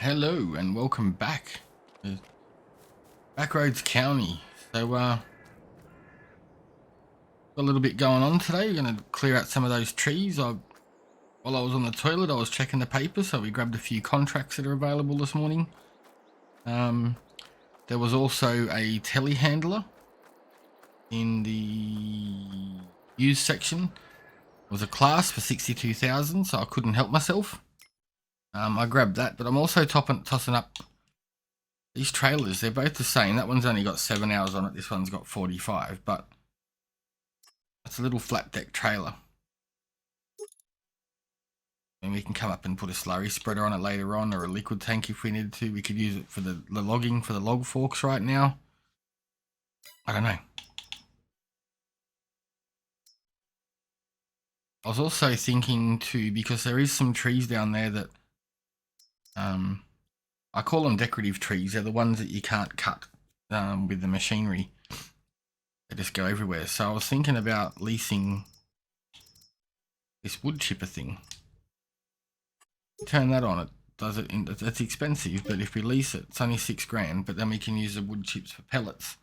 Hello and welcome back to Backroads County. So got a little bit going on today. We're going to clear out some of those trees. While I was on the toilet, I was checking the paper, so we grabbed a few contracts that are available this morning. There was also a telehandler in the used section. It was a class for 62,000, so I couldn't help myself. I grabbed that, but I'm also tossing up these trailers. They're both the same. That one's only got 7 hours on it. This one's got 45, but it's a little flat deck trailer. And we can come up and put a slurry spreader on it later on, or a liquid tank if we needed to. We could use it for the logging, for the log forks right now. I don't know. I was also thinking too, because there is some trees down there that I call them decorative trees. They're the ones that you can't cut with the machinery. They just go everywhere. So I was thinking about leasing this wood chipper thing. Turn that on, it does it. It's expensive, but if we lease it, it's only $6,000. But then we can use the wood chips for pellets.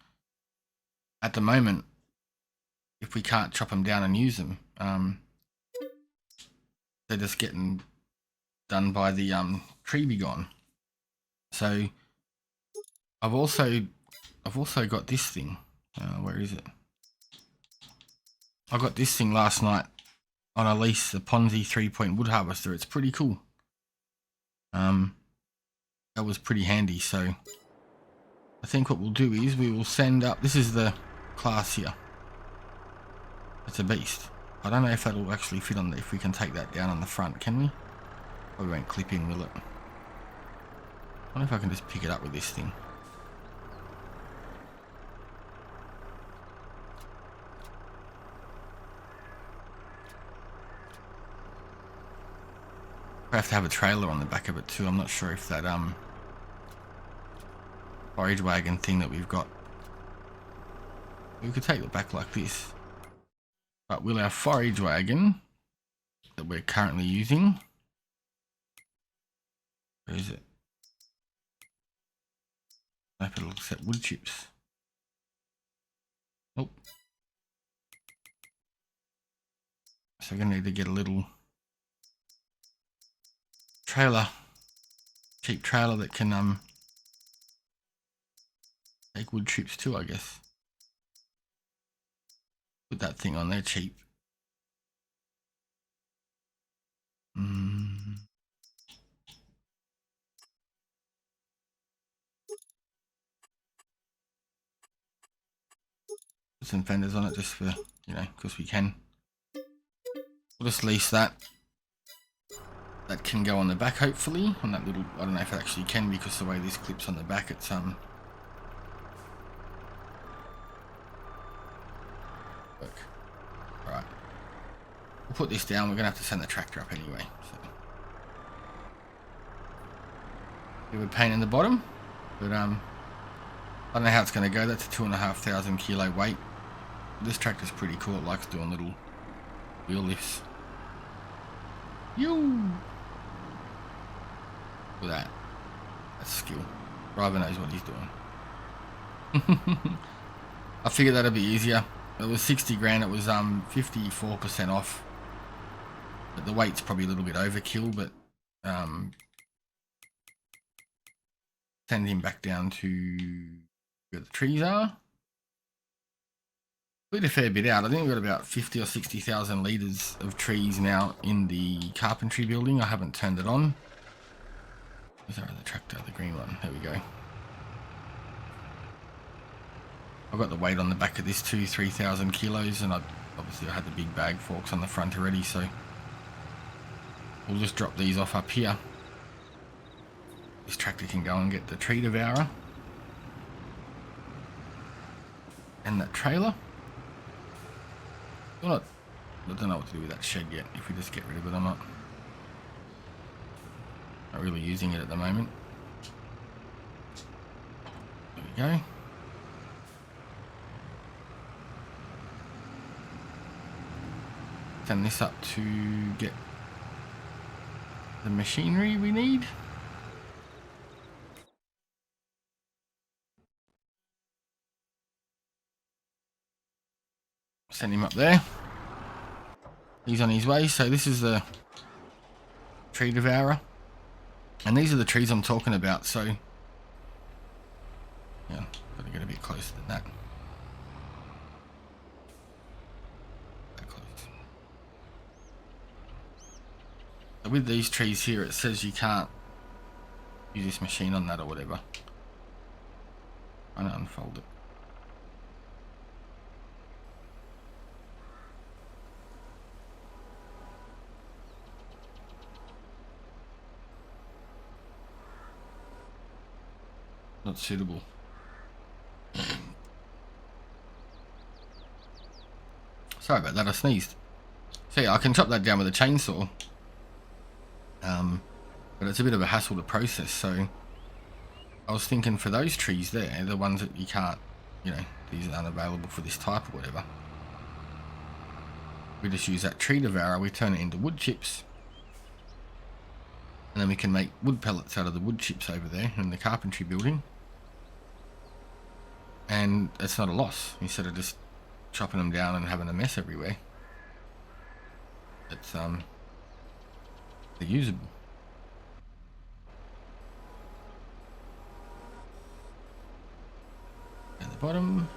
At the moment, if we can't chop them down and use them, they're just getting done by the tree be gone. So I've also got this thing. Where is it? I got this thing last night on a lease, the Ponzi 3-point wood harvester. It's pretty cool. That was pretty handy. So I think what we'll do is we will send up. This is the class here. It's a beast. I don't know if that'll actually fit on if we can take that down on the front. Can we? Probably won't clip in, will it? I wonder if I can just pick it up with this thing. I have to have a trailer on the back of it too. I'm not sure if that forage wagon thing that we've got, we could take it back like this. But will our forage wagon that we're currently using, where is it? I have to accept wood chips. Oh. So we're gonna need to get a little trailer, cheap trailer that can take wood chips too, I guess. Put that thing on there cheap. Put some fenders on it just for, you know, because we can. We'll just lease that. That can go on the back hopefully. On that little, I don't know if it actually can because the way this clips on the back, it's work. Alright. We'll put this down. We're gonna have to send the tractor up anyway. So. Bit of a pain in the bottom, but I don't know how it's gonna go. That's a 2,500 kilo weight. This tractor's pretty cool. It likes doing little wheel lifts. Yo! Look at that. That's skill. Driver knows what he's doing. I figured that'd be easier. It was $60,000. It was 54% off. But the weight's probably a little bit overkill. But send him back down to where the trees are. Cleared a fair bit out. I think we've got about 50 or 60,000 litres of trees now in the carpentry building. I haven't turned it on. Where's our other tractor? The green one. There we go. I've got the weight on the back of this too, 3,000 kilos, and obviously I had the big bag forks on the front already, so we'll just drop these off up here. This tractor can go and get the tree devourer and that trailer. I don't know what to do with that shed yet, if we just get rid of it or not. Not really using it at the moment. There we go. Send this up to get the machinery we need. Send him up there. He's on his way. So this is the tree devourer. And these are the trees I'm talking about. So, yeah, got to get a bit closer than that. That close. So with these trees here, it says you can't use this machine on that or whatever. I'm going to unfold it. Not suitable. Sorry about that, I sneezed. So yeah, I can chop that down with a chainsaw. But it's a bit of a hassle to process, so I was thinking for those trees there, the ones that you can't, you know, these are unavailable for this type or whatever. We just use that tree devourer, we turn it into wood chips. And then we can make wood pellets out of the wood chips over there in the carpentry building. And it's not a loss, instead of just chopping them down and having a mess everywhere. It's they're usable. At the bottom,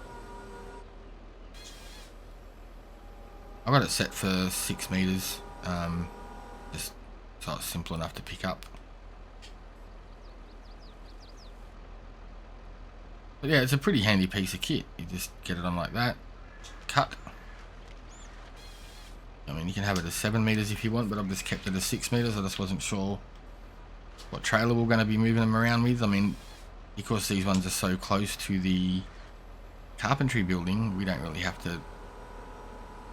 I got it set for 6 meters, just so it's simple enough to pick up. But yeah, it's a pretty handy piece of kit. You just get it on like that, cut. I mean, you can have it as 7 meters if you want, but I've just kept it as 6 meters. I just wasn't sure what trailer we're going to be moving them around with. I mean, because these ones are so close to the carpentry building, we don't really have to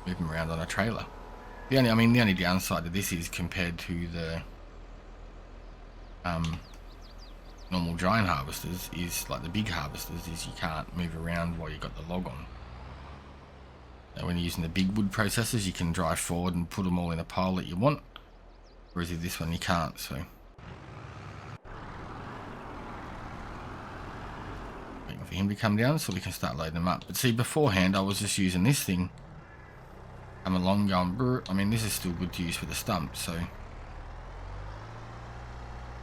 move them around on a trailer. The only downside to this is compared to the normal giant harvesters is, like the big harvesters, is you can't move around while you've got the log on. Now, when you're using the big wood processors, you can drive forward and put them all in a pile that you want, whereas with this one you can't. So waiting for him to come down so we can start loading them up. But see, beforehand I was just using this thing, come along going brr. I mean, this is still good to use for the stumps, so you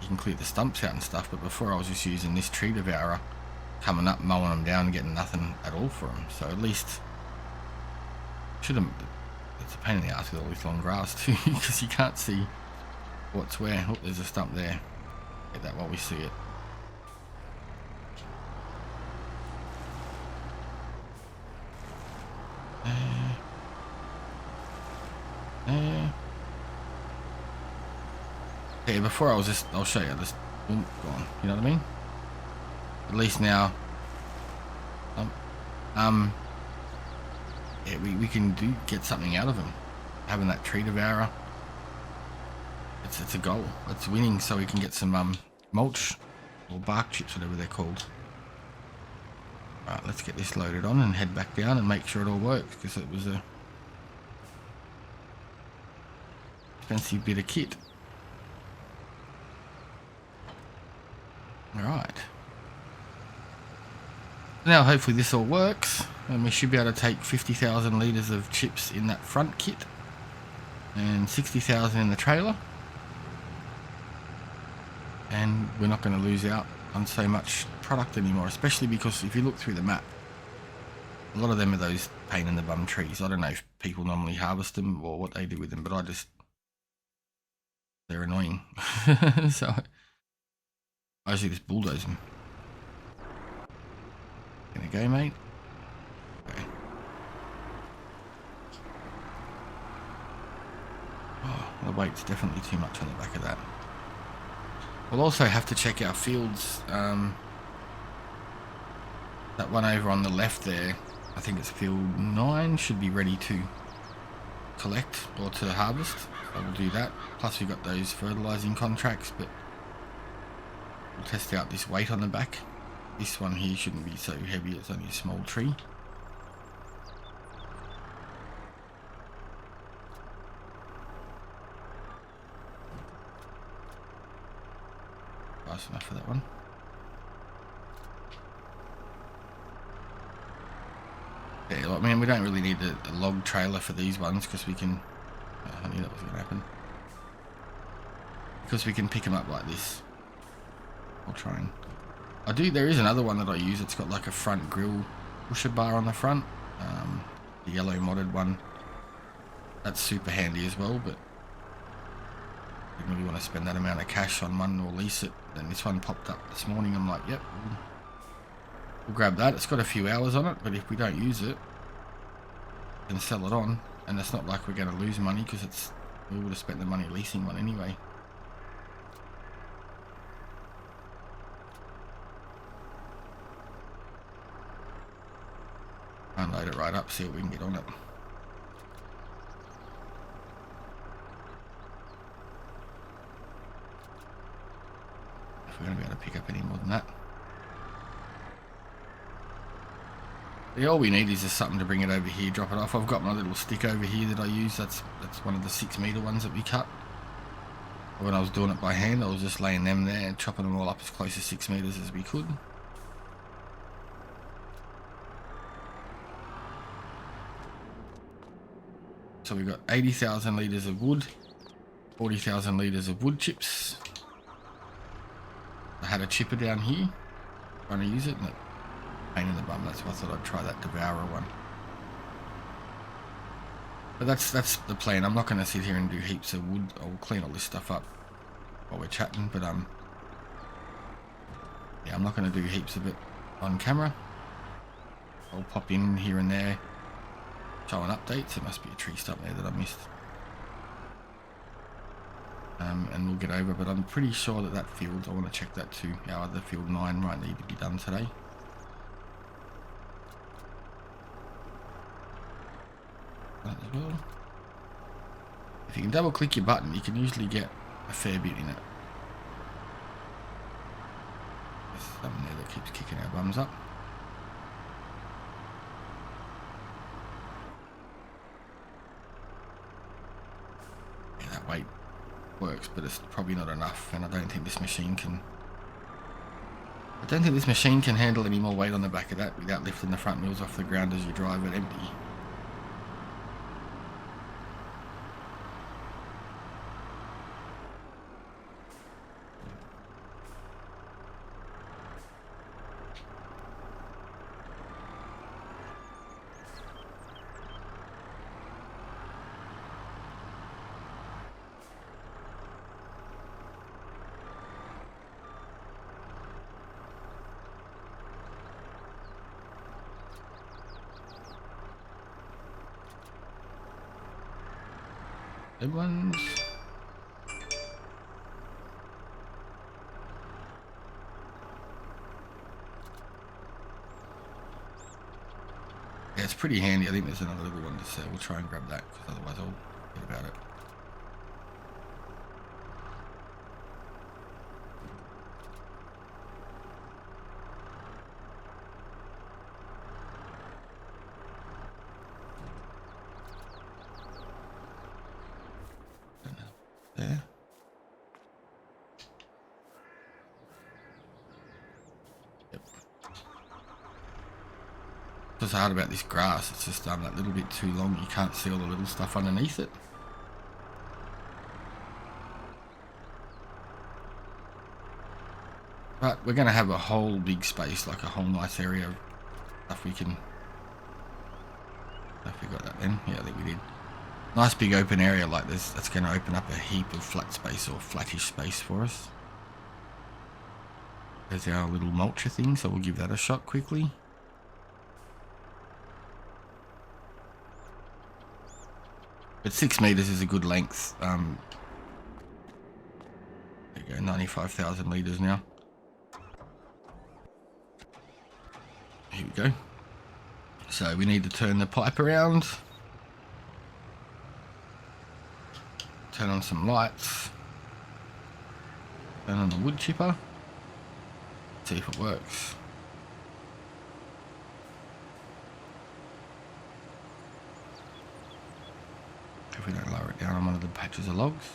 can clear the stumps out and stuff, but before I was just using this tree devourer, coming up, mowing them down and getting nothing at all for them. So at least shouldn't, it's a pain in the ass with all this long grass too, because you can't see what's where. Oh, there's a stump there. Get that while we see it. Yeah, before I was just, I'll show you, just boom, gone, you know what I mean? At least now, yeah, we can get something out of them. Having that tree devourer, it's a goal. It's winning, so we can get some mulch or bark chips, whatever they're called. Alright, let's get this loaded on and head back down and make sure it all works, because it was a expensive bit of kit. Alright. Now hopefully this all works, and we should be able to take 50,000 litres of chips in that front kit and 60,000 in the trailer, and we're not going to lose out on so much product anymore, especially because if you look through the map, a lot of them are those pain in the bum trees. I don't know if people normally harvest them or what they do with them, but they're annoying. So I usually just bulldoze them. Gonna go, mate. Okay. Oh, the weight's definitely too much on the back of that. We'll also have to check our fields. That one over on the left there, I think it's field 9, should be ready to collect or to harvest. So we'll do that. Plus we've got those fertilizing contracts, but we'll test out this weight on the back. This one here shouldn't be so heavy, it's only a small tree. Nice enough for that one. Yeah, I mean, we don't really need a log trailer for these ones because we can. I knew that was going to happen. Because we can pick them up like this. I'll try and. There is another one that I use. It's got like a front grill pusher bar on the front. The yellow modded one. That's super handy as well, but I didn't really want to spend that amount of cash on one or lease it. Then this one popped up this morning. I'm like, yep, we'll grab that. It's got a few hours on it, but if we don't use it, then sell it on. And it's not like we're going to lose money because we would have spent the money leasing one anyway. Unload it right up, see what we can get on it. If we're going to be able to pick up any more than that. Yeah, all we need is just something to bring it over here, drop it off. I've got my little stick over here that I use. That's one of the 6 meter ones that we cut. When I was doing it by hand, I was just laying them there and chopping them all up as close to 6 meters as we could. So we've got 80,000 litres of wood, 40,000 litres of wood chips. I had a chipper down here, trying to use it, and it pain in the bum. That's why I thought I'd try that Devourer one. But that's the plan. I'm not going to sit here and do heaps of wood. I'll clean all this stuff up while we're chatting, but yeah, I'm not going to do heaps of it on camera. I'll pop in here and there, showing updates. There must be a tree stump there that I missed. And we'll get over, but I'm pretty sure that field, I want to check that too. Our other field 9 might need to be done today. That as well. If you can double click your button, you can usually get a fair bit in it. There's something there that keeps kicking our bums up. Yeah, that weight works, but it's probably not enough, and I don't think this machine can handle any more weight on the back of that without lifting the front wheels off the ground as you drive it empty. Big ones. Yeah, it's pretty handy. I think there's another little one to say. We'll try and grab that because otherwise I'll forget about it. There. Yep. What's hard about this grass, it's just that little bit too long. You can't see all the little stuff underneath it. But we're going to have a whole big space, like a whole nice area of stuff we can... I forgot that then. Yeah, I think we did. Nice big open area like this. That's going to open up a heap of flat space or flattish space for us. There's our little mulcher thing, so we'll give that a shot quickly. But 6 meters is a good length. There you go, 95,000 litres now. Here we go. So we need to turn the pipe around. Turn on some lights. Turn on the wood chipper. See if it works. If we don't lower it down on one of the patches of logs.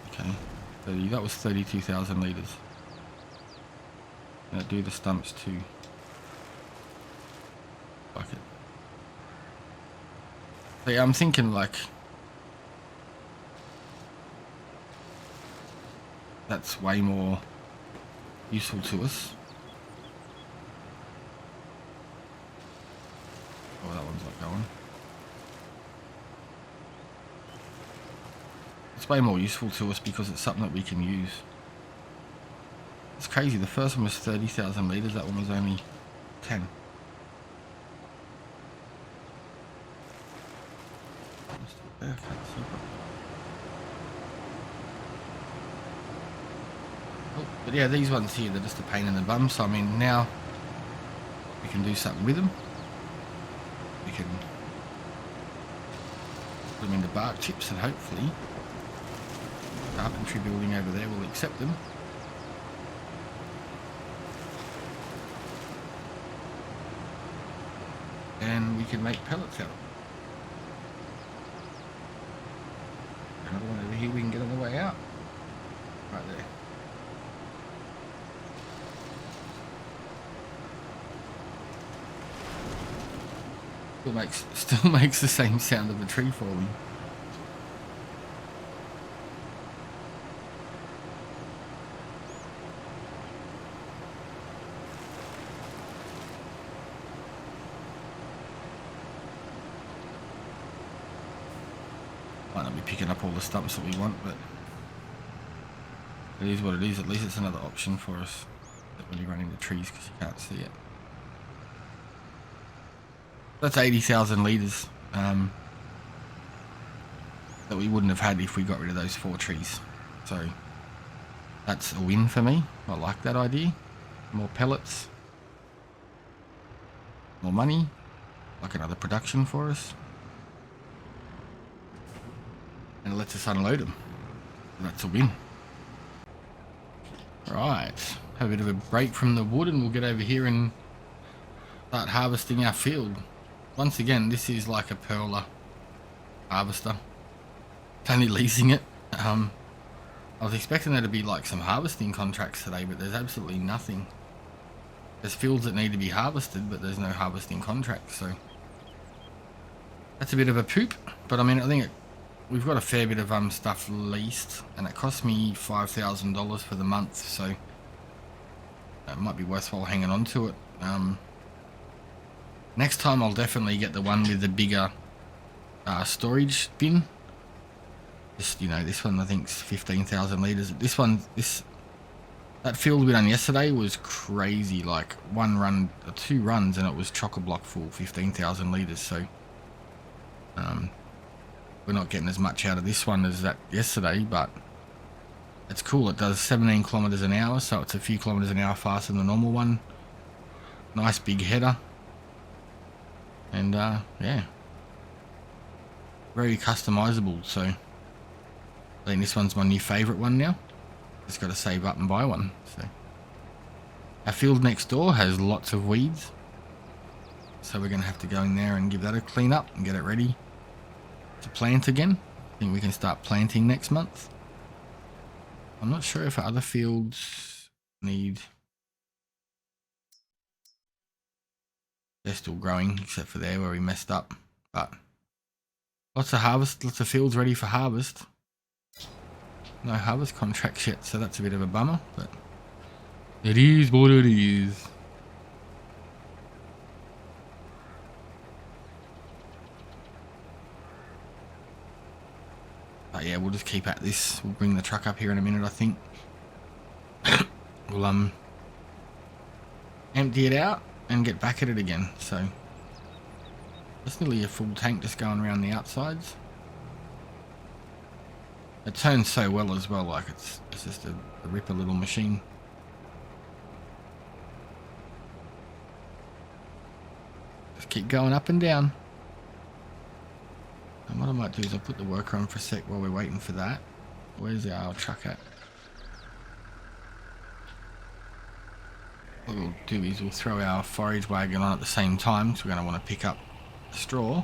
Okay, so that was 32,000 litres. Do the stumps too. Like it. So yeah, I'm thinking like that's way more useful to us. Oh, that one's not going. It's way more useful to us because it's something that we can use. It's crazy. The first one was 30,000 litres. That one was only 10. I can't see. Oh, but yeah, these ones here, they're just a pain in the bum. So I mean, now we can do something with them. We can put them into bark chips and hopefully the carpentry building over there will accept them. And we can make pellets out of them. Another one over here we can get on the way out. Right there. Still makes the same sound of a tree falling. Might not be picking up all the stumps that we want, but it is what it is. At least it's another option for us when you run into trees because you can't see it. That's 80,000 litres that we wouldn't have had if we got rid of those 4 trees. So that's a win for me. I like that idea. More pellets, more money, like another production for us. And it lets us unload them. That's a win. Right, have a bit of a break from the wood and we'll get over here and start harvesting our field. Once again, this is like a perler harvester. It's only leasing it. I was expecting there to be like some harvesting contracts today, but there's absolutely nothing. There's fields that need to be harvested, but there's no harvesting contracts, so that's a bit of a poop. But I mean, I think we've got a fair bit of stuff leased, and it cost me $5,000 for the month, so it might be worthwhile hanging on to it. Next time I'll definitely get the one with the bigger storage bin. Just, you know, this one I think is 15,000 litres. This one, that field we done yesterday was crazy. Like 1 run, 2 runs, and it was chock-a-block full, 15,000 litres. So we're not getting as much out of this one as that yesterday, but it's cool. It does 17 kilometers an hour, so it's a few kilometers an hour faster than the normal one. Nice big header. And yeah, very customizable. So I think this one's my new favorite one now. Just got to save up and buy one. So our field next door has lots of weeds, so we're going to have to go in there and give that a clean up and get it ready to plant again. I think we can start planting next month. I'm not sure if our other fields need... They're still growing, except for there where we messed up. But lots of fields ready for harvest. No harvest contracts yet, so that's a bit of a bummer, but it is what it is. But yeah, we'll just keep at this. We'll bring the truck up here in a minute, I think. We'll empty it out and get back at it again. So that's nearly a full tank just going around the outsides. It turns so well as well, like it's just a ripper little machine. Just keep going up and down. And what I might do is I'll put the worker on for a sec while we're waiting for that. Where's our truck at? What we'll do is we'll throw our forage wagon on at the same time, because we're going to want to pick up straw.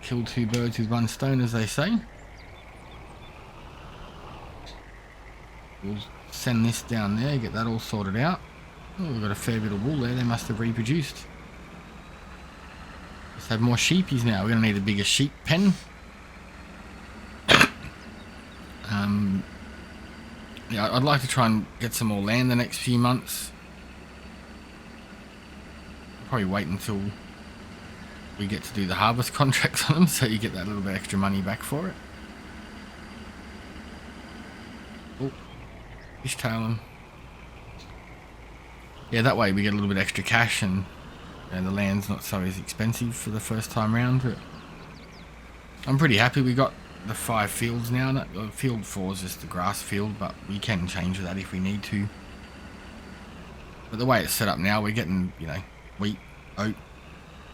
Kill 2 birds with 1 stone, as they say. We'll send this down there, get that all sorted out. Oh, we've got a fair bit of wool there. They must have reproduced. Let's have more sheepies now. We're going to need a bigger sheep pen. Yeah, I'd like to try and get some more land the next few months. Probably wait until we get to do the harvest contracts on them, so you get that little bit extra money back for it. Oh, fishtail them. Yeah, that way we get a little bit extra cash, and the land's not so as expensive for the first time round. But I'm pretty happy we got the 5 fields now. Field 4 is just the grass field, but we can change that if we need to. But the way it's set up now, we're getting, you know, wheat, oat.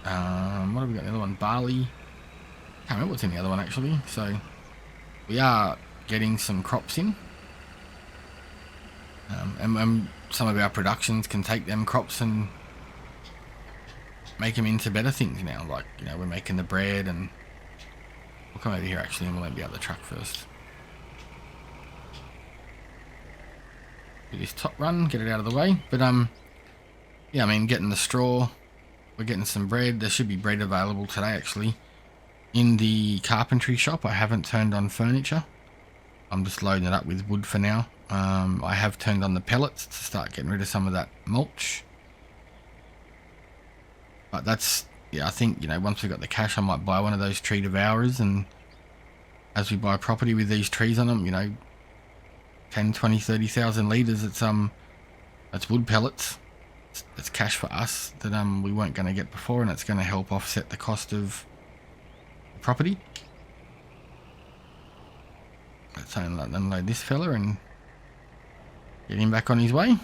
What have we got? The other one, barley. Can't remember what's in the other one actually. So we are getting some crops in, and some of our productions can take them crops and make them into better things now. Like, you know, we're making the bread, and we'll come over here actually, and we'll empty out the truck first. Do this top run, get it out of the way. But yeah, I mean, getting the straw, we're getting some bread. There should be bread available today actually in the carpentry shop. I haven't turned on furniture. I'm just loading it up with wood for now. I have turned on the pellets to start getting rid of some of that mulch. But that's, yeah, I think, you know, once we got the cash, I might buy one of those tree devourers, and as we buy property with these trees on them, you know, 10, 20, 30,000 litres, it's wood pellets. It's cash for us that we weren't going to get before, and it's going to help offset the cost of the property. Let's unload this fella and get him back on his way.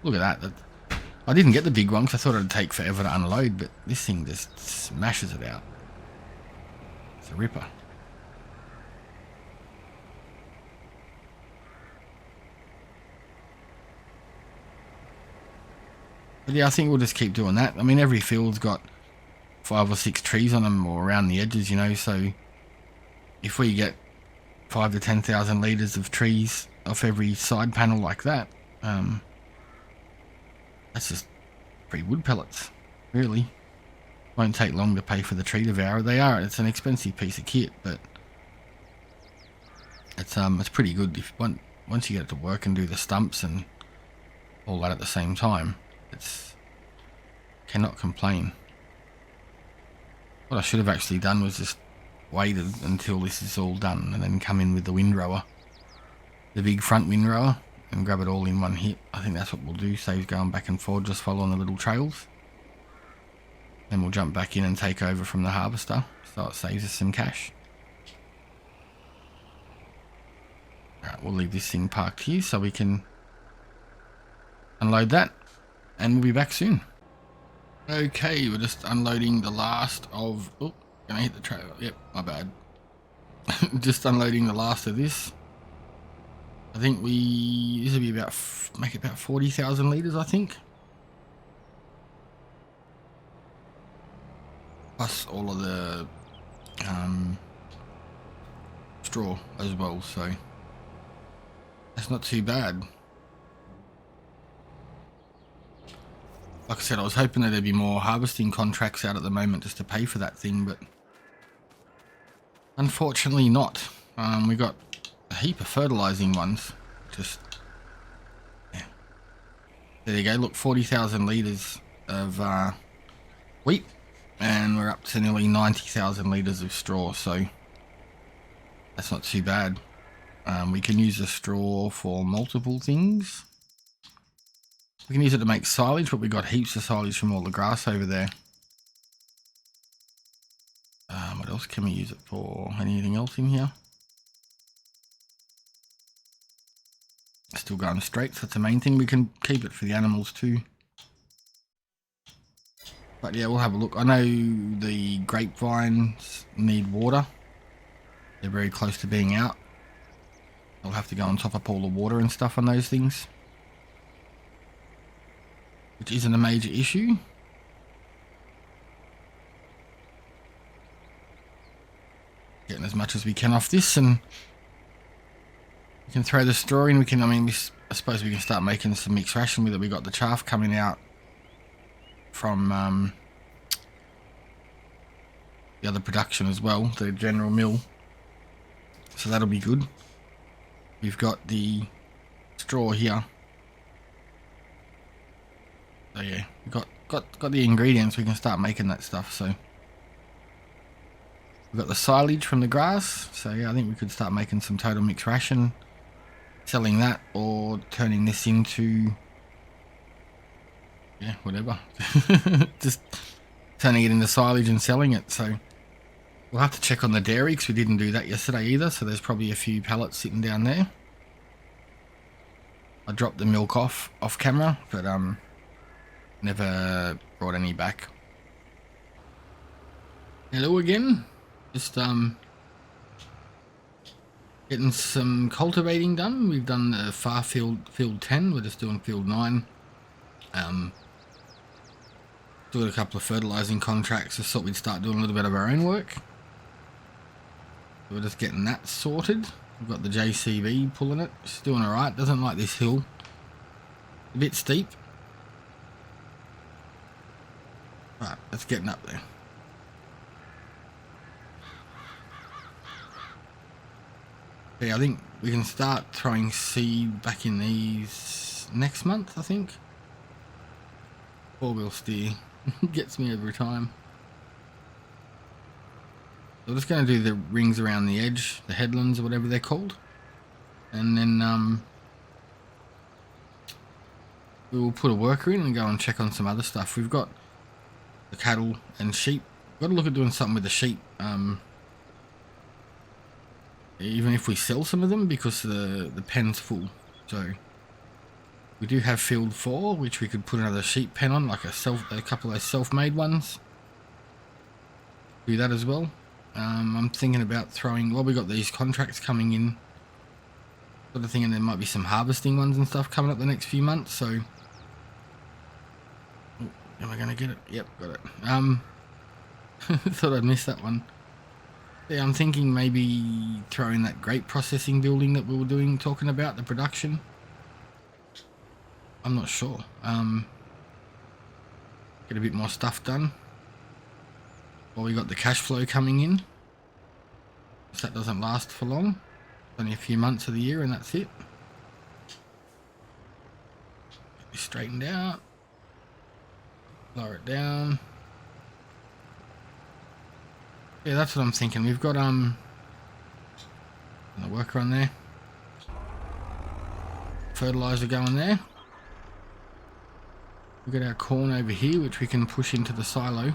Look at that. I didn't get the big one because I thought it'd take forever to unload, but this thing just smashes it out. It's a ripper. But yeah, I think we'll just keep doing that. I mean, every field's got 5 or 6 trees on them or around the edges, you know, so if we get 5 to 10,000 litres of trees off every side panel like that, that's just free wood pellets, really. Won't take long to pay for the tree devourer. It's an expensive piece of kit, but it's pretty good if once you get it to work and do the stumps and all that at the same time. Cannot complain. What I should have actually done was just waited until this is all done and then come in with the windrower, the big front windrower, and grab it all in one hit. I think that's what we'll do. Saves going back and forth, just following the little trails. Then we'll jump back in and take over from the harvester, so it saves us some cash. Alright, we'll leave this thing parked here so we can unload that, and we'll be back soon. Okay, we're just unloading the last of... Oh, gonna hit the trailer. Yep, my bad. Just unloading the last of this. I think this will be about, make it about 40,000 litres, I think. Plus all of the straw as well, so that's not too bad. Like I said, I was hoping that there'd be more harvesting contracts out at the moment just to pay for that thing, but unfortunately not. We got a heap of fertilizing ones. Just, yeah. There you go, look, 40,000 litres of wheat, and we're up to nearly 90,000 litres of straw, so that's not too bad. We can use the straw for multiple things. We can use it to make silage, but we got heaps of silage from all the grass over there. What else can we use it for? Anything else in here? Still going straight, so that's the main thing. We can keep it for the animals too. But yeah, we'll have a look. I know the grapevines need water. They're very close to being out. I'll have to go and top up all the water and stuff on those things, which isn't a major issue. Getting as much as we can off this, and We can throw the straw in. We can, I suppose we can start making some mixed ration with it. We got the chaff coming out from the other production as well, the general mill. So that'll be good. We've got the straw here. So yeah, we've got the ingredients. We can start making that stuff. So we've got the silage from the grass. So yeah, I think we could start making some total mixed ration, selling that, or turning this into, yeah, whatever. Just turning it into silage and selling it. So we'll have to check on the dairy because we didn't do that yesterday either. So there's probably a few pallets sitting down there. I dropped the milk off camera, but never brought any back. Hello again. Just getting some cultivating done. We've done the far field 10. We're just doing field 9. Doing a couple of fertilizing contracts. Just thought we'd start doing a little bit of our own work. We're just getting that sorted. We've got the JCB pulling it. She's doing alright. Doesn't like this hill. A bit steep. Right, let's get up there. Yeah, I think we can start throwing seed back in these next month, I think. Four-wheel steer. Gets me every time. We're just going to do the rings around the edge, the headlands or whatever they're called. And then we will put a worker in and go and check on some other stuff. We've got the cattle and sheep. We've got to look at doing something with the sheep. Even if we sell some of them, because the pen's full. So we do have field 4, which we could put another sheep pen on, like a couple of those self-made ones. Do that as well. I'm thinking about throwing, well, we got these contracts coming in, sort of thinking there might be some harvesting ones and stuff coming up the next few months. So am I gonna get it? Yep, got it. Thought I'd missed that one. Yeah, I'm thinking maybe throwing that grape processing building that we were talking about, the production. I'm not sure. Get a bit more stuff done. Well, we got the cash flow coming in. So that doesn't last for long. Only a few months of the year and that's it. Get this straightened out. Lower it down. Yeah, that's what I'm thinking. We've got the worker on there. Fertilizer going there. We've got our corn over here, which we can push into the silo.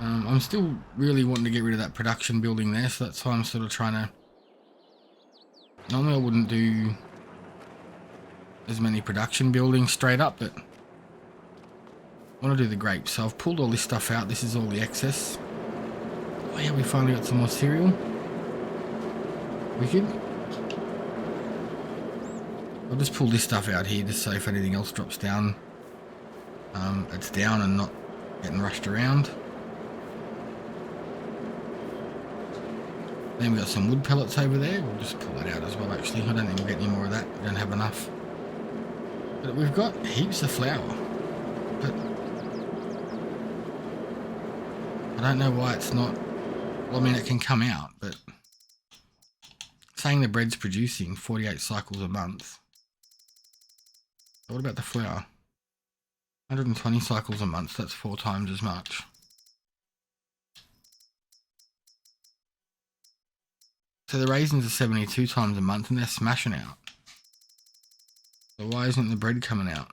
I'm still really wanting to get rid of that production building there, so that's why I'm sort of trying to... Normally I wouldn't do as many production buildings straight up, but I want to do the grapes. So I've pulled all this stuff out. This is all the excess. Oh yeah, we finally got some more cereal. Wicked. I'll just pull this stuff out here just so if anything else drops down, it's down and not getting rushed around. Then we've got some wood pellets over there. We'll just pull that out as well, actually. I don't think we'll get any more of that. We don't have enough. But we've got heaps of flour. But I don't know why it's not... Well, I mean, it can come out, but... Saying the bread's producing 48 cycles a month. What about the flour? 120 cycles a month. That's 4 times as much. So the raisins are 72 times a month and they're smashing out. So why isn't the bread coming out?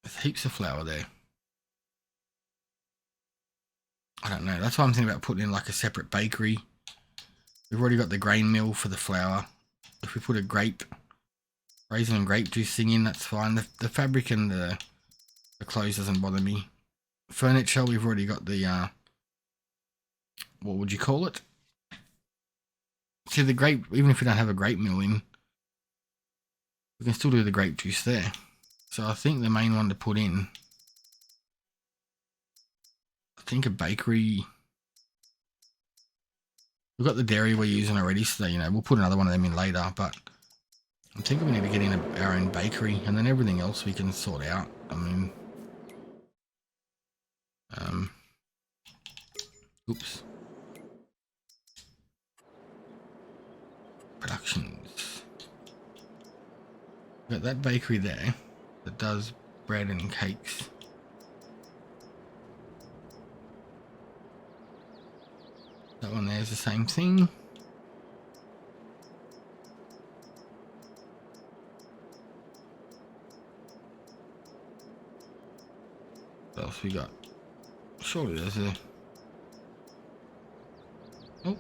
There's heaps of flour there. I don't know. That's why I'm thinking about putting in like a separate bakery. We've already got the grain mill for the flour. If we put a raisin and grape juice thing in, that's fine. The fabric and the clothes doesn't bother me. Furniture, we've already got the... what would you call it? See, the grape, even if we don't have a grape mill in, we can still do the grape juice there. So I think the main one to put in, I think a bakery we've got the dairy we're using already, so you know we'll put another one of them in later. But I'm thinking we need to get in our own bakery, and then everything else we can sort out. I mean, oops. Productions. Got that bakery there that does bread and cakes. That one there is the same thing. What else we got? Surely there's a... Oh.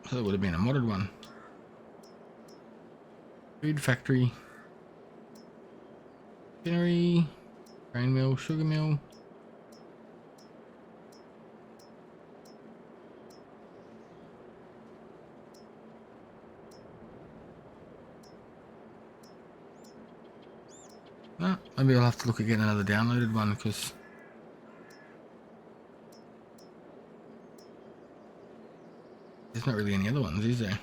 So it would have been a modded one. Food factory. Spinnery. Grain mill, sugar mill. No, maybe I'll have to look at getting another downloaded one because there's not really any other ones, is there?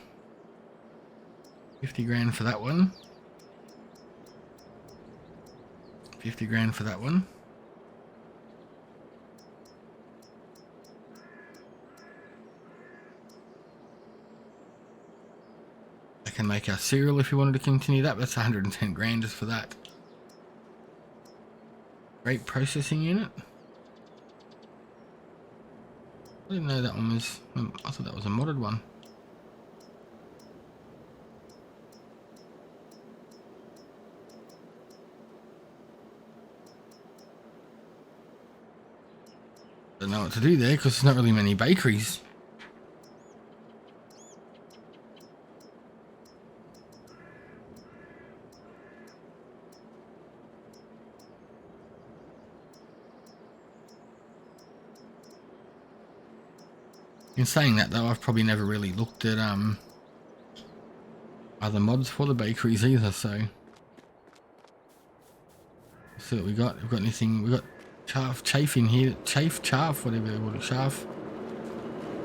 50 grand for that one. 50 grand for that one. I can make our cereal if you wanted to continue that. That's 110 grand just for that. Grape processing unit. I didn't know that one was... I thought that was a modded one. Don't know what to do there because there's not really many bakeries. In saying that though, I've probably never really looked at other mods for the bakeries either, so let's see what we got. We've got anything, we got chaff in here, chaff, whatever they call it, chaff.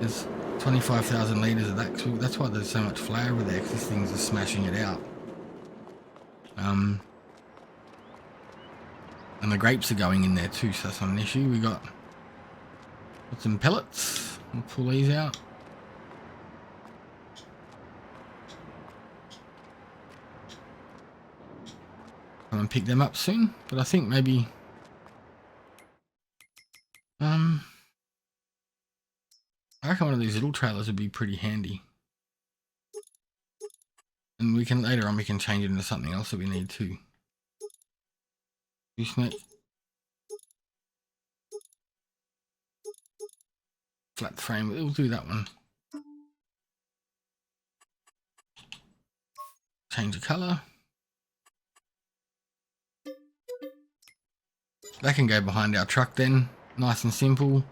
There's 25,000 litres of that, that's why there's so much flour over there, because these things are smashing it out. And the grapes are going in there too, so that's not an issue. We got some pellets. We'll pull these out. Come and pick them up soon, but I think maybe I reckon one of these little trailers would be pretty handy. And we can later on we can change it into something else that we need to. Gooseneck. Flat frame, we'll do that one. Change the colour. That can go behind our truck then, nice and simple.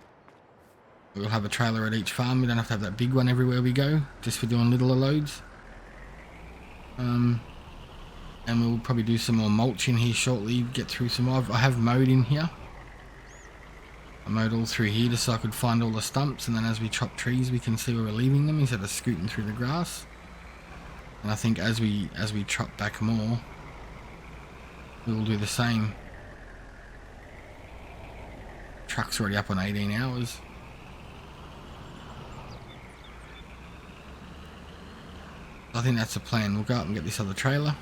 We'll have a trailer at each farm, we don't have to have that big one everywhere we go, just for doing littler loads. And we'll probably do some more mulch in here shortly, get through some more. I have mowed in here. I mowed all through here just so I could find all the stumps, and then as we chop trees we can see where we're leaving them instead of scooting through the grass. And I think as we chop back more, we'll do the same. Truck's already up on 18 hours. I think that's the plan. We'll go up and get this other trailer.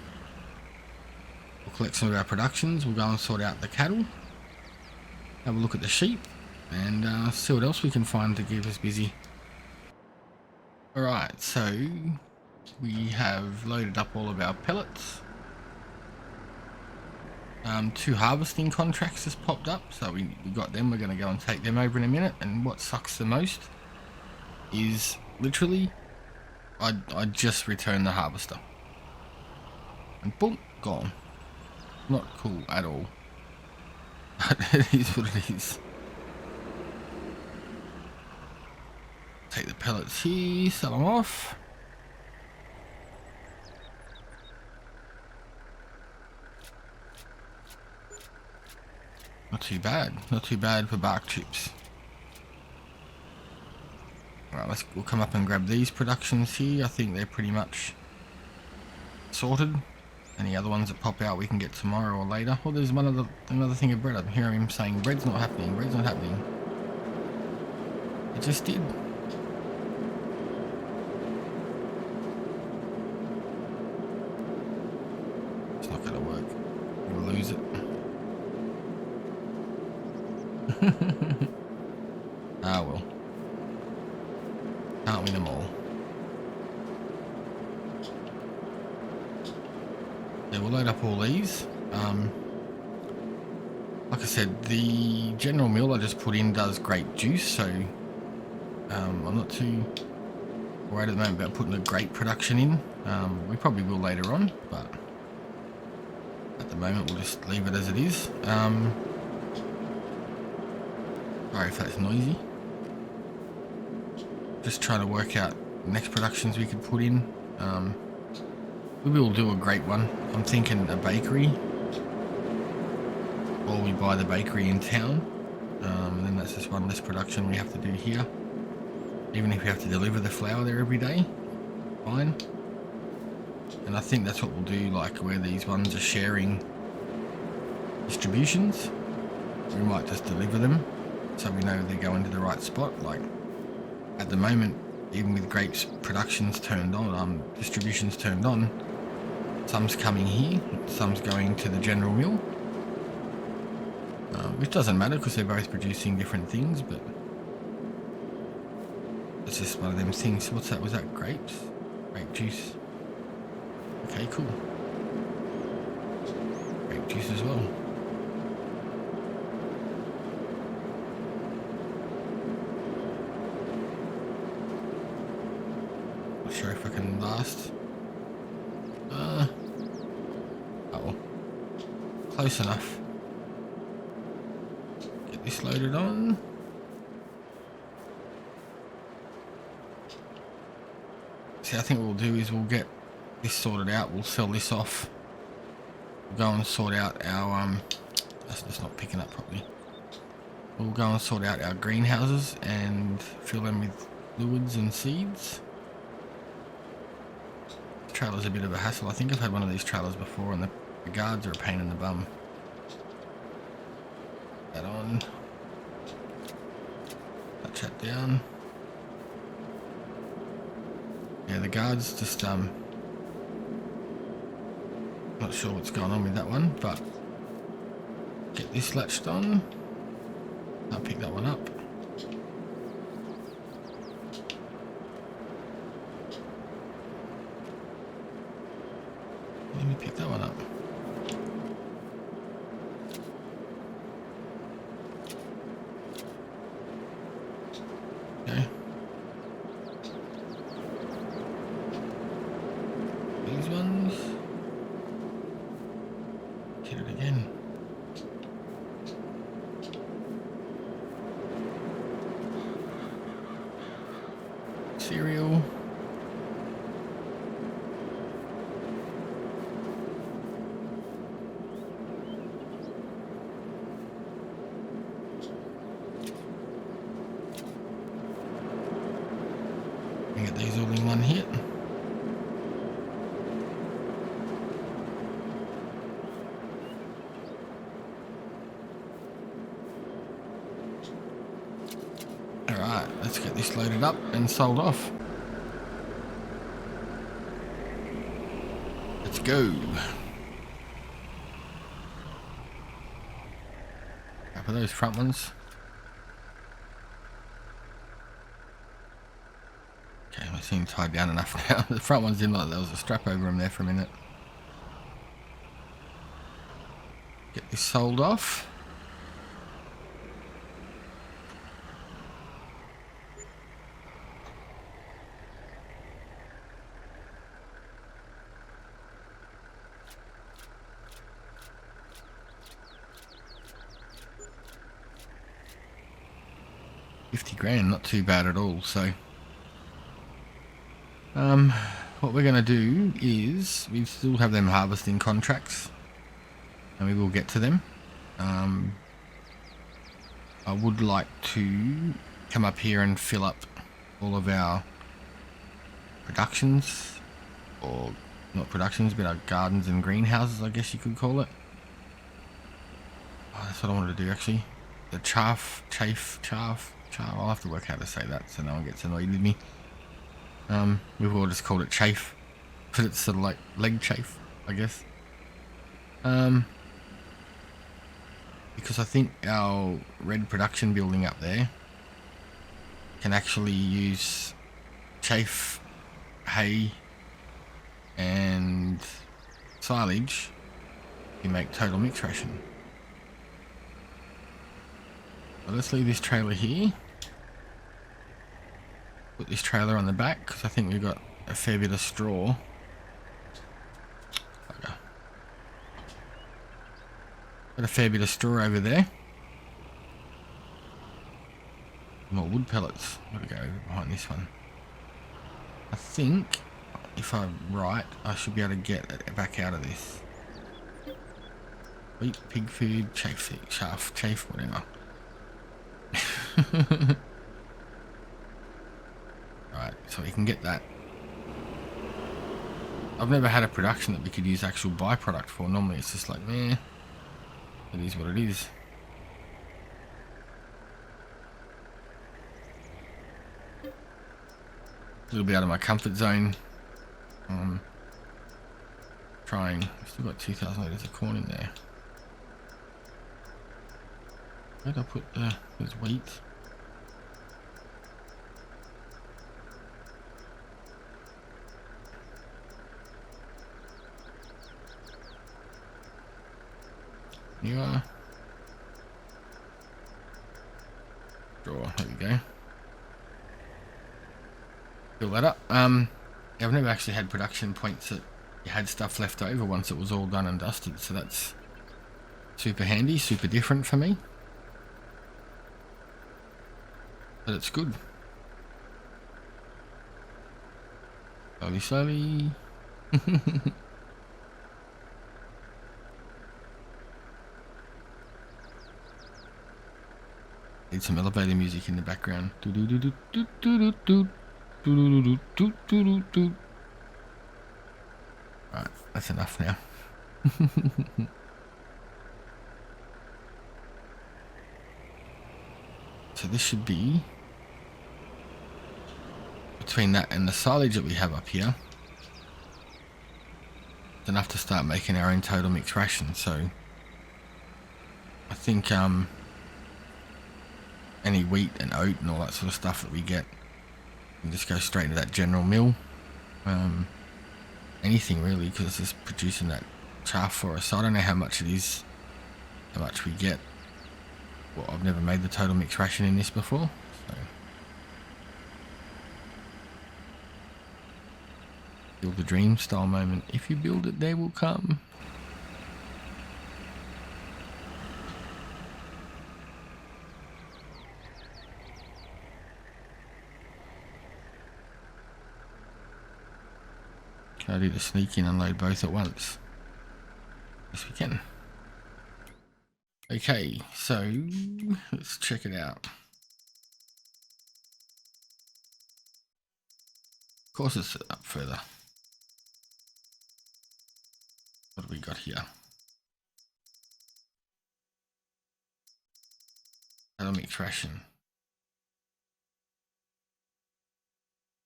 We'll collect some of our productions. We'll go and sort out the cattle. Have a look at the sheep. And see what else we can find to keep us busy. Alright, so we have loaded up all of our pellets. 2 harvesting contracts just popped up, so we got them. We're going to go and take them over in a minute. And what sucks the most is literally I just returned the harvester and boom, gone. Not cool at all. It is what it is. Take the pellets here, sell them off. Not too bad for bark chips. Right, we'll come up and grab these productions here. I think they're pretty much sorted. Any other ones that pop out we can get tomorrow or later. Oh, there's another thing of bread. I'm hearing him saying bread's not happening, bread's not happening. It just did. It's not gonna work. We'll lose it. Ah well. Can't win them all. Yeah, we'll load up all these. Like I said, the general mill I just put in does grape juice, so I'm not too worried at the moment about putting a grape production in. We probably will later on, but at the moment we'll just leave it as it is. Sorry if that's noisy. Just trying to work out next productions we could put in. We will do a grape one. I'm thinking a bakery, or we buy the bakery in town, and then that's just one less production we have to do here. Even if we have to deliver the flour there every day, fine. And I think that's what we'll do, like where these ones are sharing distributions. We might just deliver them so we know they're going to the right spot. Like at the moment, even with grapes productions turned on, distributions turned on, some's coming here, some's going to the general mill, which doesn't matter because they're both producing different things, but it's just one of them things. What's that? Was that grapes? Grape juice. Okay, cool. Grape juice as well. Not sure if I can last. Oh, close enough. Get this loaded on. See, I think what we'll do is we'll get this sorted out. We'll sell this off. We'll go and sort out our that's just not picking up properly. We'll go and sort out our greenhouses and fill them with fluids and seeds. The trailer's a bit of a hassle. I think I've had one of these trailers before, and the guards are a pain in the bum. That on. Touch that down. Yeah, the guards just not sure what's going on with that one, but get this latched on. I'll pick that one up. Let me pick that one up. Okay. These ones. Hit it again. Cereal. Get these all in one hit. Alright, let's get this loaded up and sold off. Let's go. Up for those front ones. Okay, I seem tied down enough now. The front ones didn't look like there was a strap over them there for a minute. Get this sold off. $50,000, not too bad at all. So what we're going to do is we still have them harvesting contracts, and we will get to them. I would like to come up here and fill up all of our productions, or not productions, but our gardens and greenhouses, I guess you could call it. Oh, that's what I wanted to do actually. The chaff. I'll have to work out how to say that so no one gets annoyed with me. We've all just called it chafe, but it's sort of like leg chafe, I guess. Because I think our red production building up there can actually use chaff, hay, and silage to make total mix ration. So let's leave this trailer here. Put this trailer on the back because I think we've got a fair bit of straw. Okay. Got a fair bit of straw over there. More wood pellets. Gotta go behind this one. I think if I'm right, I should be able to get it back out of this. Wheat, pig food, chaff, whatever. Right, so we can get that. I've never had a production that we could use actual byproduct for. Normally it's just like, meh, it is what it is. A little bit out of my comfort zone. Trying, still got 2,000 litres of corn in there. Where did I put there's wheat? You are. Draw, there we go. Fill that up. I've never actually had production points that you had stuff left over once it was all done and dusted, so that's super handy, super different for me. But it's good. Slowly, slowly. Need some elevator music in the background. Right, that's enough now. So this should be between that and the silage that we have up here. It's enough to start making our own total mix ration. So I think any wheat and oat and all that sort of stuff that we get can just go straight into that general mill. Anything really, because it's just producing that chaff for us. So I don't know how much it is, how much we get. Well, I've never made the total mix ration in this before. So. Build the dream style moment. If you build it, they will come. Can I do the sneak in and unload both at once? Yes, we can. Okay, so let's check it out. Of course, it's up further. What have we got here? Total mix ration.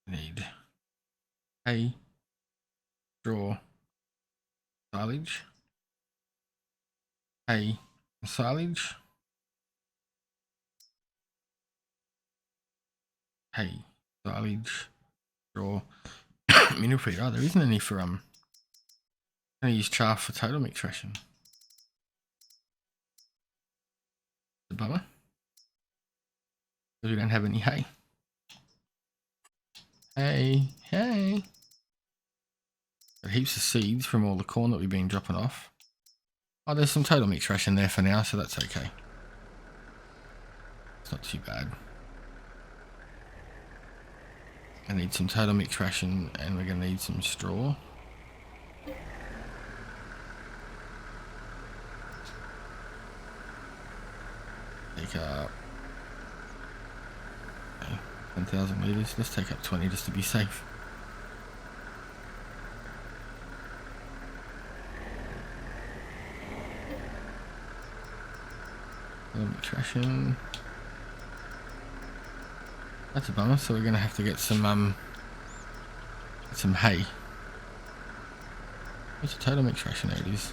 Need hay, straw, silage, hay, silage, hay, silage, straw, mineral feed. Oh, there isn't any for I'm gonna use chaff for total mix ration. The bummer. Because we don't have any hay. Hey. Got heaps of seeds from all the corn that we've been dropping off. Oh, there's some total mix ration there for now, so that's okay. It's not too bad. I need some total mix ration and we're going to need some straw. Take up 10,000 1,000 litres. Let's take up 20 just to be safe. Nutrition. That's a bummer, so we're going to have to get some hay. What's the total mix ration? There it is.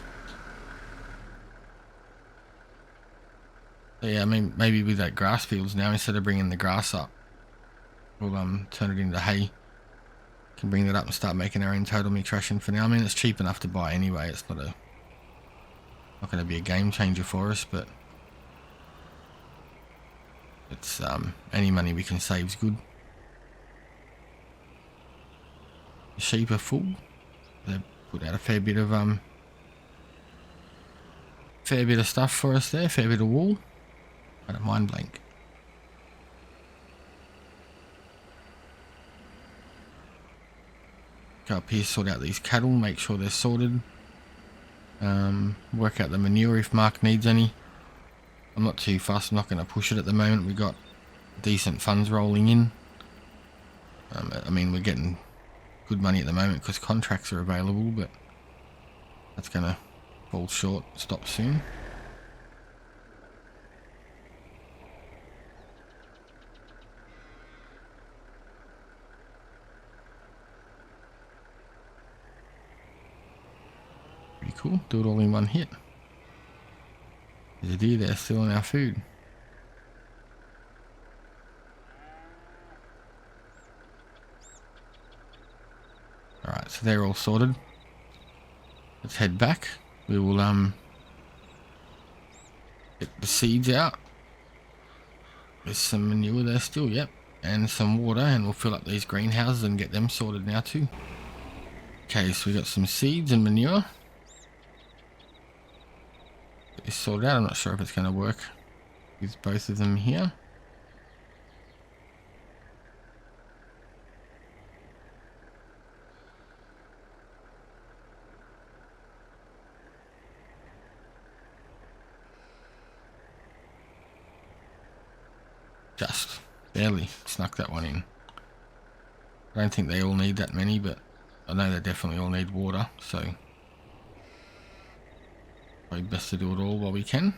So yeah, I mean, maybe with that grass fields now, instead of bringing the grass up, we'll turn it into hay. Can bring that up and start making our own total mix ration for now. I mean, it's cheap enough to buy anyway. It's not going to be a game changer for us, but it's any money we can save is good. The sheep are full. They put out a fair bit of stuff for us there, fair bit of wool. I don't mind blank. Go up here, sort out these cattle, make sure they're sorted. Work out the manure if Mark needs any. I'm not too fussed, I'm not going to push it at the moment. We've got decent funds rolling in. I mean, we're getting good money at the moment because contracts are available, but that's going to fall short, stop soon. Pretty cool, do it all in one hit. There's a deer there stealing our food. Alright, so they're all sorted. Let's head back. We will get the seeds out. There's some manure there still, yep. And some water, and we'll fill up these greenhouses and get them sorted now too. Okay, so we got some seeds and manure. Get this sorted out. I'm not sure if it's going to work with both of them here. Just barely snuck that one in. I don't think they all need that many, but I know they definitely all need water, so probably best to do it all while we can.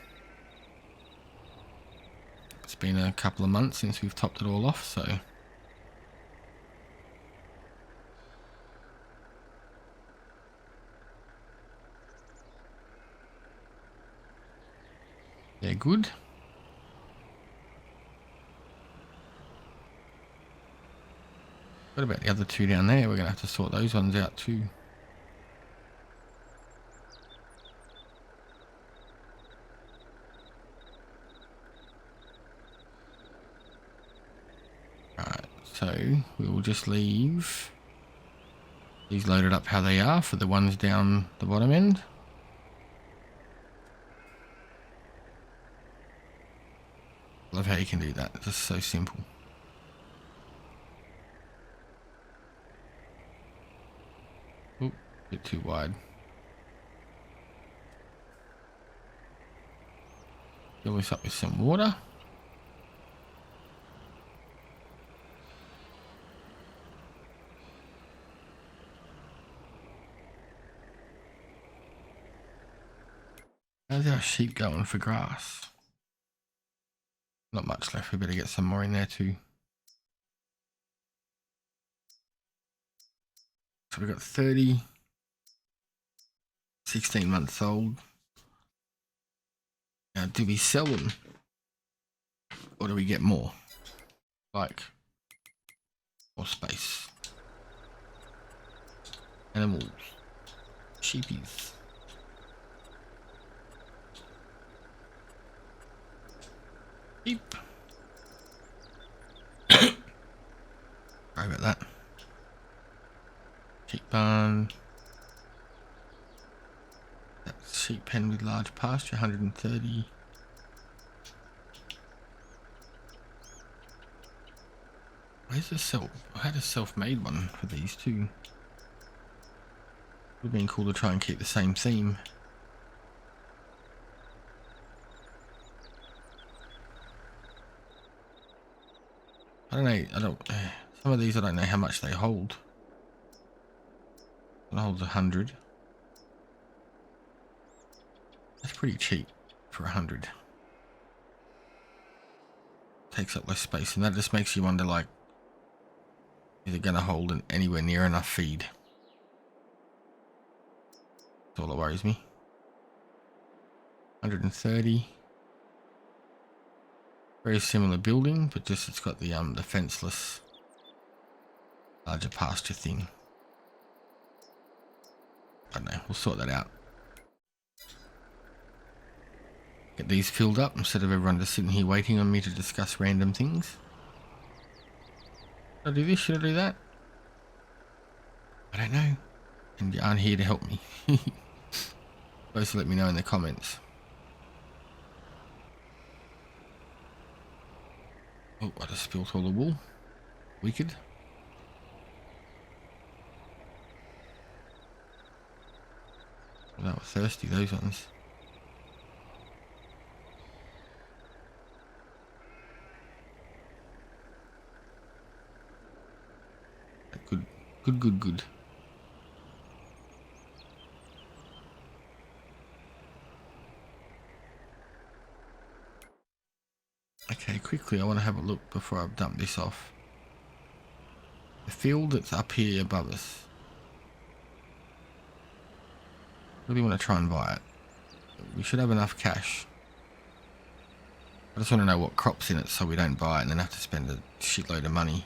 It's been a couple of months since we've topped it all off, so they're good. What about the other two down there? We're going to have to sort those ones out too. Alright, so we will just leave these loaded up how they are for the ones down the bottom end. Love how you can do that, it's just so simple. Oop, a bit too wide. Fill this up with some water. How's our sheep going for grass? Not much left, we better get some more in there too. So we've got 30, 16 months old. Now, do we sell them? Or do we get more? Like, more space. Animals. Sheepies. Sheep. Sorry about that. Sheep barn. That's sheep pen with large pasture, 130. Where's the self? I had a self-made one for these two. Would have been cool to try and keep the same theme. I don't know. Some of these I don't know how much they hold. It holds 100. That's pretty cheap for 100. Takes up less space, and that just makes you wonder, like, is it going to hold anywhere near enough feed? That's all that worries me. 130. Very similar building, but just it's got the fenceless larger pasture thing. I don't know, we'll sort that out. Get these filled up instead of everyone just sitting here waiting on me to discuss random things. Should I do this? Should I do that? I don't know. And you aren't here to help me. Supposed to let me know in the comments. Oh, I just spilled all the wool. Wicked. Well, that was thirsty, those ones. Good. Okay, quickly, I want to have a look before I dump this off. The field that's up here above us. Really want to try and buy it. We should have enough cash. I just want to know what crop's in it so we don't buy it and then have to spend a shitload of money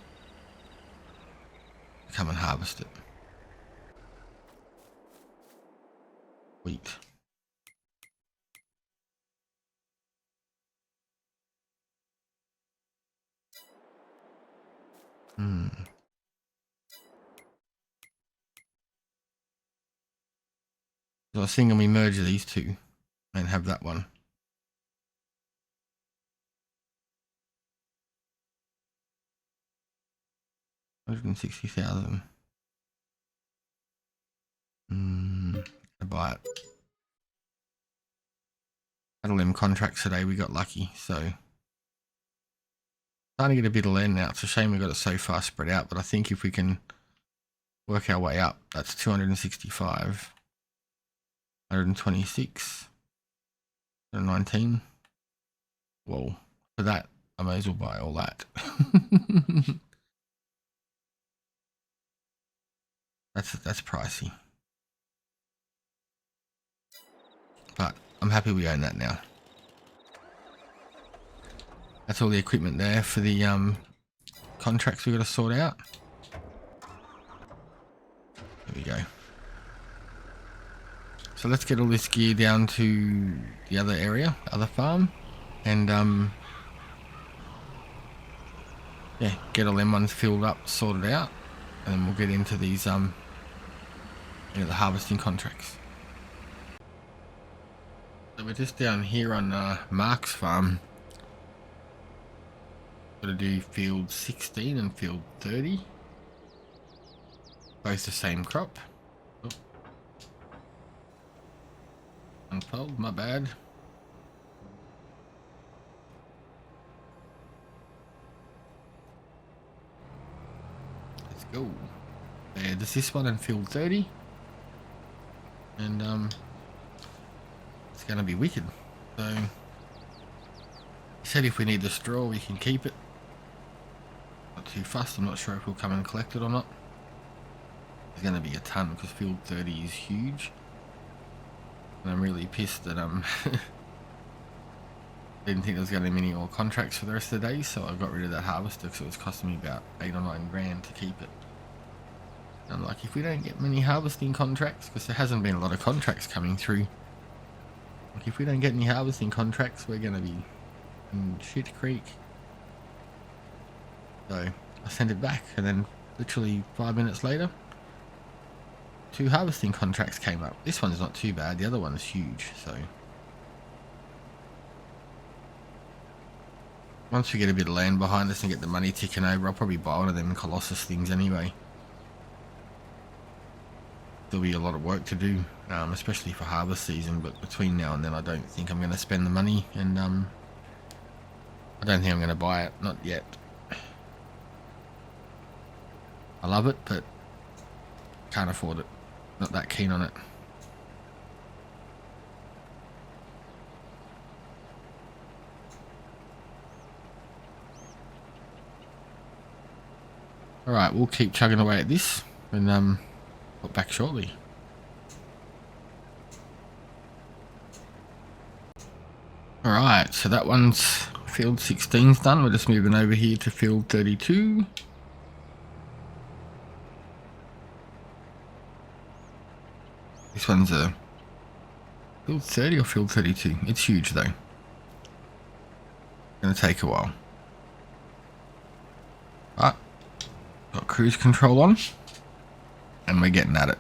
to come and harvest it. Wheat. So I was thinking we merge these two and have that one. $160,000. I buy it. Had all them contracts today, we got lucky, so starting to get a bit of land now. It's a shame we got it so far spread out, but I think if we can work our way up, that's 265, 126, 119. Well, for that, I may as well buy all that. That's pricey. But I'm happy we own that now. That's all the equipment there for the contracts we got to sort out. There we go. So let's get all this gear down to the other area, other farm, and yeah, get all them ones filled up, sorted out, and then we'll get into these the harvesting contracts. So we're just down here on Mark's farm. Got to do field 16 and field 30. Both the same crop. Oh. Unfold, my bad. Let's go. Yeah, there's this one in field 30. And it's going to be wicked. So he said if we need the straw we can keep it. Not too fussed. I'm not sure if we'll come and collect it or not. There's going to be a ton because field 30 is huge. And I'm really pissed that didn't think there was going to be many more contracts for the rest of the day, so I got rid of that harvester because it was costing me about 8 or 9 grand to keep it. And I'm like, if we don't get many harvesting contracts, because there hasn't been a lot of contracts coming through, like if we don't get any harvesting contracts, we're going to be in shit creek. So I sent it back, and then literally 5 minutes later, 2 harvesting contracts came up. This one's not too bad, the other one's huge, so once we get a bit of land behind us and get the money ticking over, I'll probably buy one of them Colossus things anyway. There'll be a lot of work to do, especially for harvest season, but between now and then I don't think I'm going to spend the money, and I don't think I'm going to buy it, not yet. I love it, but can't afford it. Not that keen on it. Alright, we'll keep chugging away at this and put back shortly. Alright, so that one's field 16's done. We're just moving over here to field 32. This one's a field 30 or field 32. It's huge though. Gonna take a while. But got cruise control on, and we're getting at it.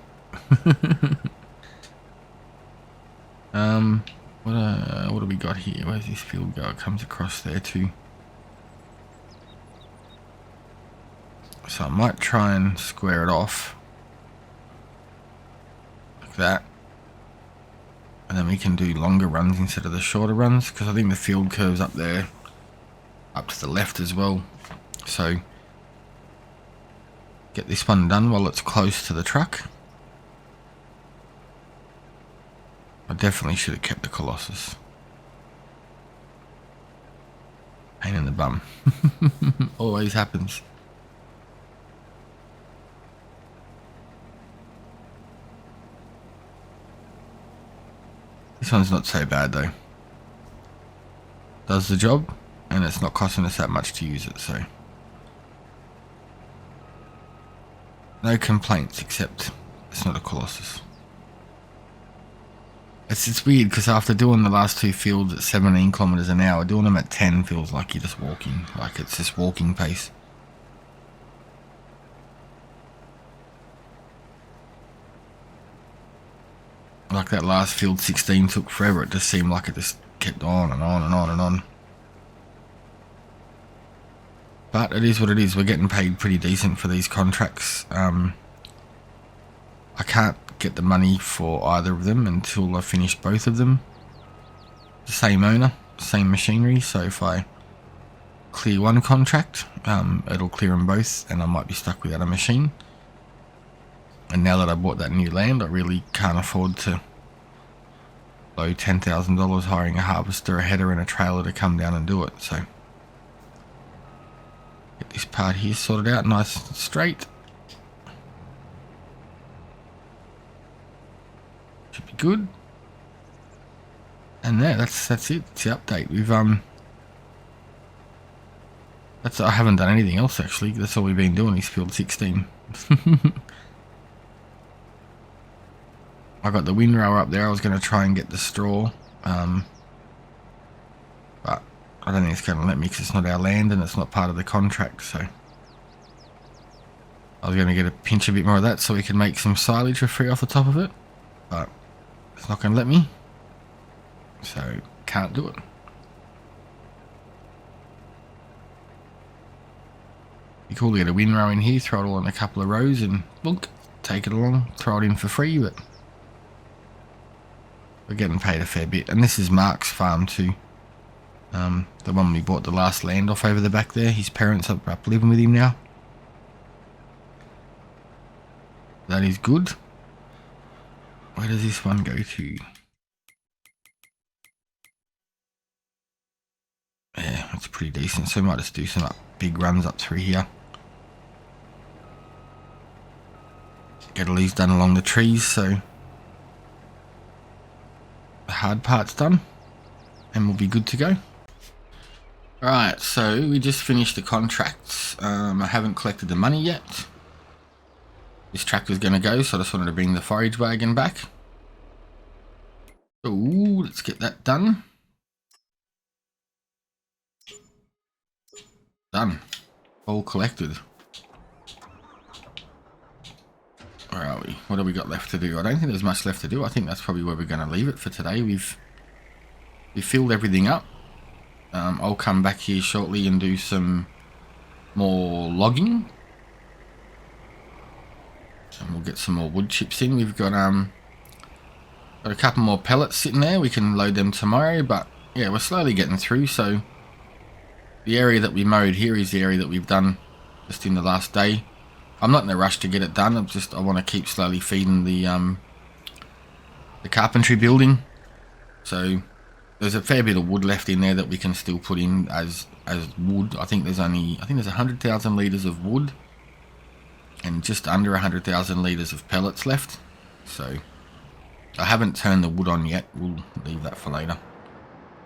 What do we got here? Where's this field go? It comes across there too. So I might try and square it off like that, and then we can do longer runs instead of the shorter runs, because I think the field curves up there, up to the left as well. So get this one done while it's close to the truck. I definitely should have kept the Colossus. Pain in the bum. Always happens. This one's not so bad though. Does the job, and it's not costing us that much to use it, so no complaints, except it's not a Colossus. It's weird because after doing the last two fields at 17 kilometers an hour, doing them at 10 feels like you're just walking, like it's just walking pace. Like that last field 16 took forever. It just seemed like it just kept on and on and on and on. But it is what it is. We're getting paid pretty decent for these contracts. I can't get the money for either of them until I finish both of them. The same owner, same machinery. So if I clear one contract, it'll clear them both, and I might be stuck without a machine. And now that I bought that new land, I really can't afford to blow $10,000 hiring a harvester, a header and a trailer to come down and do it. So get this part here sorted out nice and straight. Should be good. And there, that's it. It's the update. We've I haven't done anything else actually. That's all we've been doing is field 16. I got the windrower up there. I was going to try and get the straw, but I don't think it's going to let me because it's not our land and it's not part of the contract. So I was going to get a pinch a bit more of that so we can make some silage for free off the top of it, but it's not going to let me, so can't do it. Be cool to get a windrow in here, throw it all in a couple of rows and look, take it along, throw it in for free, but we're getting paid a fair bit. And this is Mark's farm too. The one we bought the last land off over the back there. His parents are up living with him now. That is good. Where does this one go to? Yeah, that's pretty decent. So we might just do some big runs up through here. Get all these done along the trees, so the hard part's done and we'll be good to go. Alright, so we just finished the contracts. I haven't collected the money yet. This tractor's going to go, so I just wanted to bring the forage wagon back. So let's get that done. Done. All collected. Where are we? What have we got left to do? I don't think there's much left to do. I think that's probably where we're going to leave it for today. We've filled everything up. I'll come back here shortly and do some more logging. And we'll get some more wood chips in. We've got a couple more pellets sitting there. We can load them tomorrow, but yeah, we're slowly getting through. So the area that we mowed here is the area that we've done just in the last day. I'm not in a rush to get it done. I want to keep slowly feeding the carpentry building. So there's a fair bit of wood left in there that we can still put in as wood. I think there's 100,000 litres of wood and just under 100,000 litres of pellets left. So I haven't turned the wood on yet. We'll leave that for later.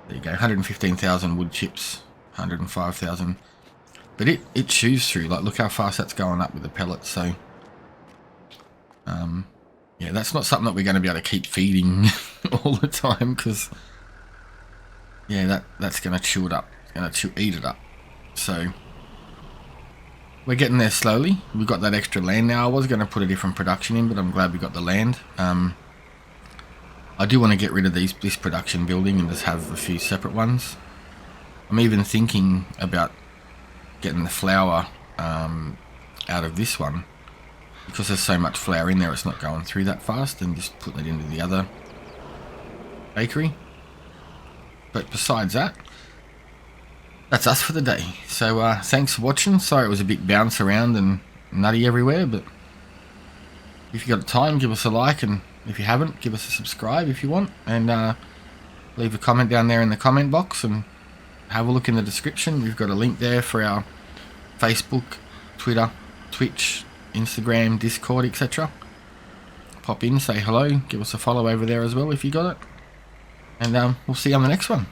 There you go, 115,000 wood chips, 105,000. But it chews through. Like, look how fast that's going up with the pellets. So yeah, that's not something that we're going to be able to keep feeding all the time, because yeah, that's going to chew it up. It's going to eat it up. So we're getting there slowly. We've got that extra land now. I was going to put a different production in, but I'm glad we got the land. I do want to get rid of this production building and just have a few separate ones. I'm even thinking about getting the flour out of this one, because there's so much flour in there, it's not going through that fast, and just putting it into the other bakery. But besides that, that's us for the day. So thanks for watching. Sorry it was a bit bounce around and nutty everywhere, but if you got time, give us a like, and if you haven't, give us a subscribe if you want, and leave a comment down there in the comment box, and have a look in the description. We've got a link there for our Facebook, Twitter, Twitch, Instagram, Discord, etc. Pop in, say hello, give us a follow over there as well if you got it, and we'll see you on the next one.